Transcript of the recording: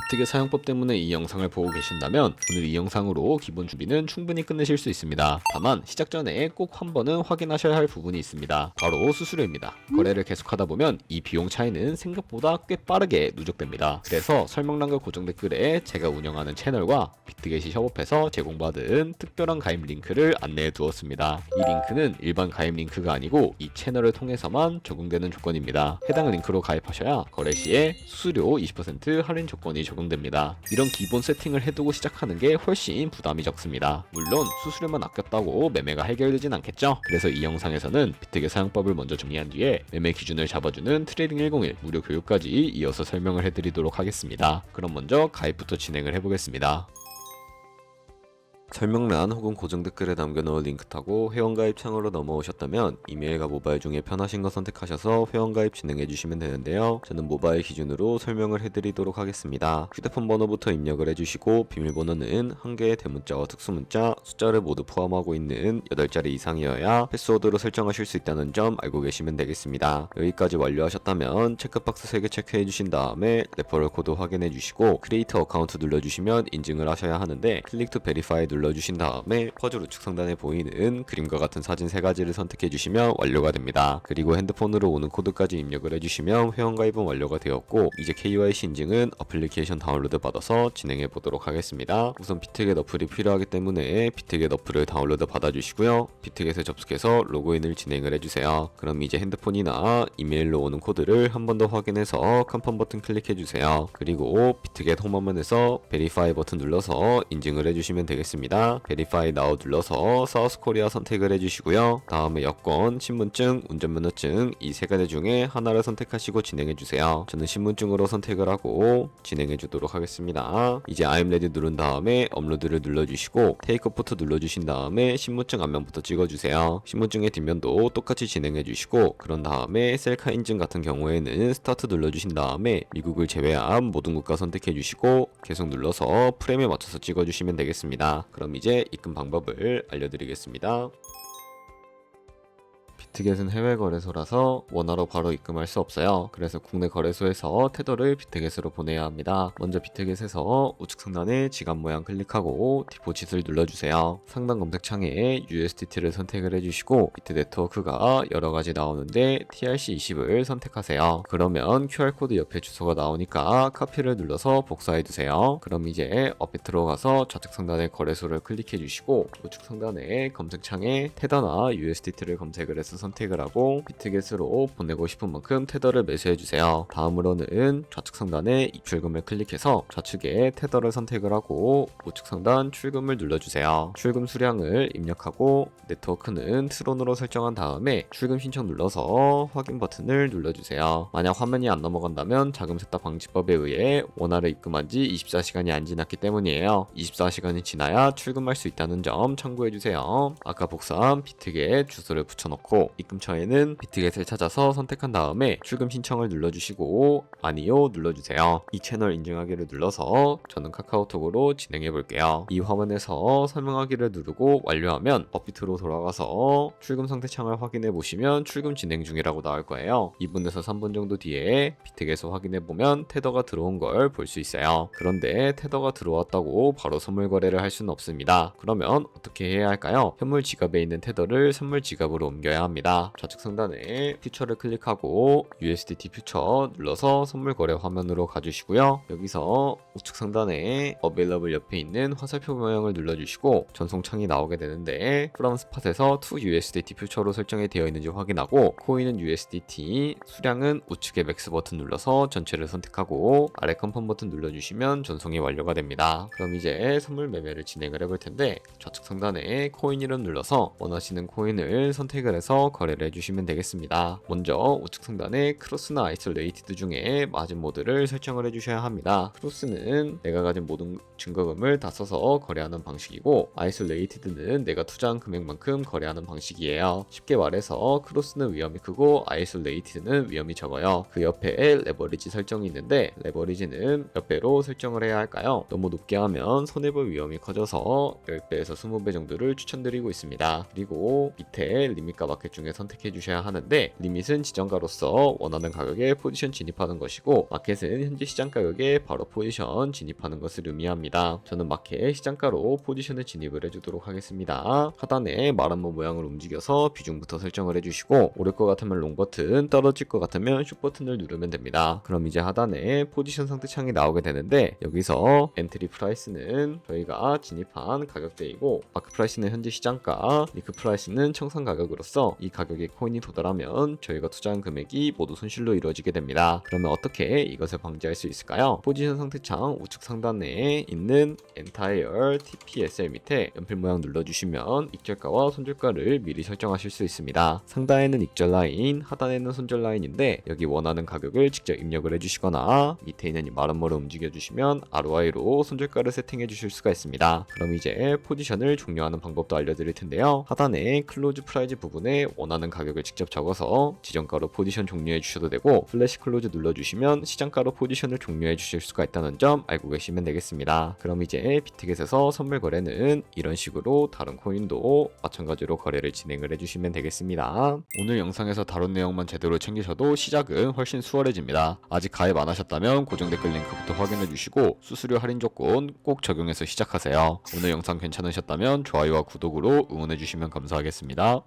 비트겟 사용법 때문에 이 영상을 보고 계신다면 오늘 이 영상으로 기본 준비는 충분히 끝내실 수 있습니다. 다만 시작 전에 꼭 한 번은 확인하셔야 할 부분이 있습니다. 바로 수수료입니다. 거래를 계속하다 보면 이 비용 차이는 생각보다 꽤 빠르게 누적됩니다. 그래서 설명란과 고정 댓글에 제가 운영하는 채널과 비트겟이 협업해서 제공받은 특별한 가입 링크를 안내해 두었습니다. 이 링크는 일반 가입 링크가 아니고 이 채널을 통해서만 적용되는 조건입니다. 해당 링크로 가입하셔야 거래 시에 수수료 20% 할인 조건이 적용됩니다. 이런 기본 세팅을 해두고 시작하는 게 훨씬 부담이 적습니다. 물론 수수료만 아꼈다고 매매가 해결되진 않겠죠? 그래서 이 영상에서는 비트겟 사용법을 먼저 정리한 뒤에 매매 기준을 잡아주는 트레이딩 101 무료 교육까지 이어서 설명을 해드리도록 하겠습니다. 그럼 먼저 가입부터 진행을 해보겠습니다. 설명란 혹은 고정 댓글에 남겨놓은 링크 타고 회원가입 창으로 넘어오셨다면 이메일과 모바일 중에 편하신 거 선택하셔서 회원가입 진행해주시면 되는데요. 저는 모바일 기준으로 설명을 해드리도록 하겠습니다. 휴대폰 번호부터 입력을 해주시고 비밀번호는 한 개의 대문자와 특수문자, 숫자를 모두 포함하고 있는 8자리 이상이어야 패스워드로 설정하실 수 있다는 점 알고 계시면 되겠습니다. 여기까지 완료하셨다면 체크박스 3개 체크해주신 다음에 레퍼럴 코드 확인해주시고 크리에이터 어카운트 눌러주시면 인증을 하셔야 하는데 클릭 투 베리파이 눌러주신 다음에 퍼즐 우측 상단에 보이는 그림과 같은 사진 3가지를 선택해주시면 완료가 됩니다. 그리고 핸드폰으로 오는 코드까지 입력을 해주시면 회원가입은 완료가 되었고 이제 KYC 인증은 어플리케이션 다운로드 받아서 진행해 보도록 하겠습니다. 우선 비트겟 어플이 필요하기 때문에 비트겟 어플을 다운로드 받아주시고요. 비트겟에 접속해서 로그인을 진행을 해주세요. 그럼 이제 핸드폰이나 이메일로 오는 코드를 한 번 더 확인해서 컨펌 버튼 클릭해주세요. 그리고 비트겟 홈화면에서 베리파이 버튼 눌러서 인증을 해주시면 되겠습니다. 베리파이 나우 눌러서 사우스 코리아 선택을 해주시고요. 다음에 여권, 신분증, 운전면허증 이 3가지 중에 하나를 선택하시고 진행해주세요. 저는 신분증으로 선택을 하고 진행해주도록 하겠습니다. 이제 I'm ready 누른 다음에 업로드를 눌러주시고 테이크 포토 눌러주신 다음에 신분증 앞면부터 찍어주세요. 신분증의 뒷면도 똑같이 진행해주시고 그런 다음에 셀카 인증 같은 경우에는 스타트 눌러주신 다음에 미국을 제외한 모든 국가 선택해주시고 계속 눌러서 프레임에 맞춰서 찍어주시면 되겠습니다. 그럼 이제 입금 방법을 알려드리겠습니다. 비트겟은 해외 거래소라서 원화로 바로 입금할 수 없어요. 그래서 국내 거래소에서 테더를 비트겟으로 보내야 합니다. 먼저 비트겟에서 우측 상단에 지갑 모양 클릭하고 디포짓을 눌러주세요. 상단 검색창에 USDT를 선택을 해주시고 비트 네트워크가 여러가지 나오는데 TRC20을 선택하세요. 그러면 QR코드 옆에 주소가 나오니까 카피를 눌러서 복사해두세요. 그럼 이제 업에 들어가서 좌측 상단에 거래소를 클릭해주시고 우측 상단에 검색창에 테더나 USDT를 검색을 해서 선택을 하고 비트겟으로 보내고 싶은 만큼 테더를 매수해주세요. 다음으로는 좌측 상단에 입출금을 클릭해서 좌측에 테더를 선택을 하고 우측 상단 출금을 눌러주세요. 출금 수량을 입력하고 네트워크는 트론으로 설정한 다음에 출금 신청 눌러서 확인 버튼을 눌러주세요. 만약 화면이 안 넘어간다면 자금 세탁 방지법에 의해 원화를 입금한 지 24시간이 안 지났기 때문이에요. 24시간이 지나야 출금할 수 있다는 점 참고해주세요. 아까 복사한 비트겟 주소를 붙여넣고 입금처에는 비트겟을 찾아서 선택한 다음에 출금 신청을 눌러주시고 아니요 눌러주세요. 이 채널 인증하기를 눌러서 저는 카카오톡으로 진행해 볼게요. 이 화면에서 설명하기를 누르고 완료하면 업비트로 돌아가서 출금 상태 창을 확인해 보시면 출금 진행 중이라고 나올 거예요. 2분에서 3분 정도 뒤에 비트겟을 확인해 보면 테더가 들어온 걸 볼 수 있어요. 그런데 테더가 들어왔다고 바로 선물 거래를 할 수는 없습니다. 그러면 어떻게 해야 할까요? 현물 지갑에 있는 테더를 선물 지갑으로 옮겨야 합니다. 좌측 상단에 퓨처를 클릭하고 USDT 퓨처 눌러서 선물 거래 화면으로 가주시고요. 여기서 우측 상단에 Available 옆에 있는 화살표 모양을 눌러주시고 전송창이 나오게 되는데 From Spot에서 to USDT 퓨처로 설정이 되어 있는지 확인하고 코인은 USDT, 수량은 우측에 맥스 버튼 눌러서 전체를 선택하고 아래 컨펌 버튼 눌러주시면 전송이 완료가 됩니다. 그럼 이제 선물 매매를 진행을 해볼 텐데 좌측 상단에 코인 이름 눌러서 원하시는 코인을 선택을 해서 거래를 해주시면 되겠습니다. 먼저 우측 상단에 크로스나 아이솔레이티드 중에 마진 모드를 설정을 해주셔야 합니다. 크로스는 내가 가진 모든 증거금을 다 써서 거래하는 방식이고 아이솔레이티드는 내가 투자한 금액만큼 거래하는 방식이에요. 쉽게 말해서 크로스는 위험이 크고 아이솔레이티드는 위험이 적어요. 그 옆에 레버리지 설정이 있는데 레버리지는 몇 배로 설정을 해야 할까요? 너무 높게 하면 손해볼 위험이 커져서 10배에서 20배 정도를 추천드리고 있습니다. 그리고 밑에 리밋과 마켓 중에 중에 선택해 주셔야 하는데, 리밋은 지정가로서 원하는 가격에 포지션 진입하는 것이고, 마켓은 현재 시장 가격에 바로 포지션 진입하는 것을 의미합니다. 저는 마켓 시장가로 포지션을 진입을 해주도록 하겠습니다. 하단에 말한모 모양을 움직여서 비중부터 설정을 해주시고, 오를 것 같으면 롱 버튼, 떨어질 것 같으면 숏 버튼을 누르면 됩니다. 그럼 이제 하단에 포지션 상태창이 나오게 되는데, 여기서 엔트리 프라이스는 저희가 진입한 가격대이고, 마크 프라이스는 현재 시장가, 리크 프라이스는 청산 가격으로서 이 가격에 코인이 도달하면 저희가 투자한 금액이 모두 손실로 이루어지게 됩니다. 그러면 어떻게 이것을 방지할 수 있을까요? 포지션 상태창 우측 상단에 있는 Entire TPSL 밑에 연필 모양 눌러주시면 익절가와 손절가를 미리 설정하실 수 있습니다. 상단에는 익절 라인, 하단에는 손절 라인인데, 여기 원하는 가격을 직접 입력을 해주시거나 밑에 있는 이 마름모를 움직여주시면 ROI로 손절가를 세팅해 주실 수가 있습니다. 그럼 이제 포지션을 종료하는 방법도 알려드릴 텐데요. 하단에 클로즈 프라이즈 부분에 원하는 가격을 직접 적어서 지정가로 포지션 종료해 주셔도 되고, 플래시 클로즈 눌러주시면 시장가로 포지션을 종료해 주실 수가 있다는 점 알고 계시면 되겠습니다. 그럼 이제 비트겟에서 선물 거래는 이런 식으로 다른 코인도 마찬가지로 거래를 진행을 해주시면 되겠습니다. 오늘 영상에서 다룬 내용만 제대로 챙기셔도 시작은 훨씬 수월해집니다. 아직 가입 안 하셨다면 고정 댓글 링크부터 확인해 주시고 수수료 할인 조건 꼭 적용해서 시작하세요. 오늘 영상 괜찮으셨다면 좋아요와 구독으로 응원해 주시면 감사하겠습니다.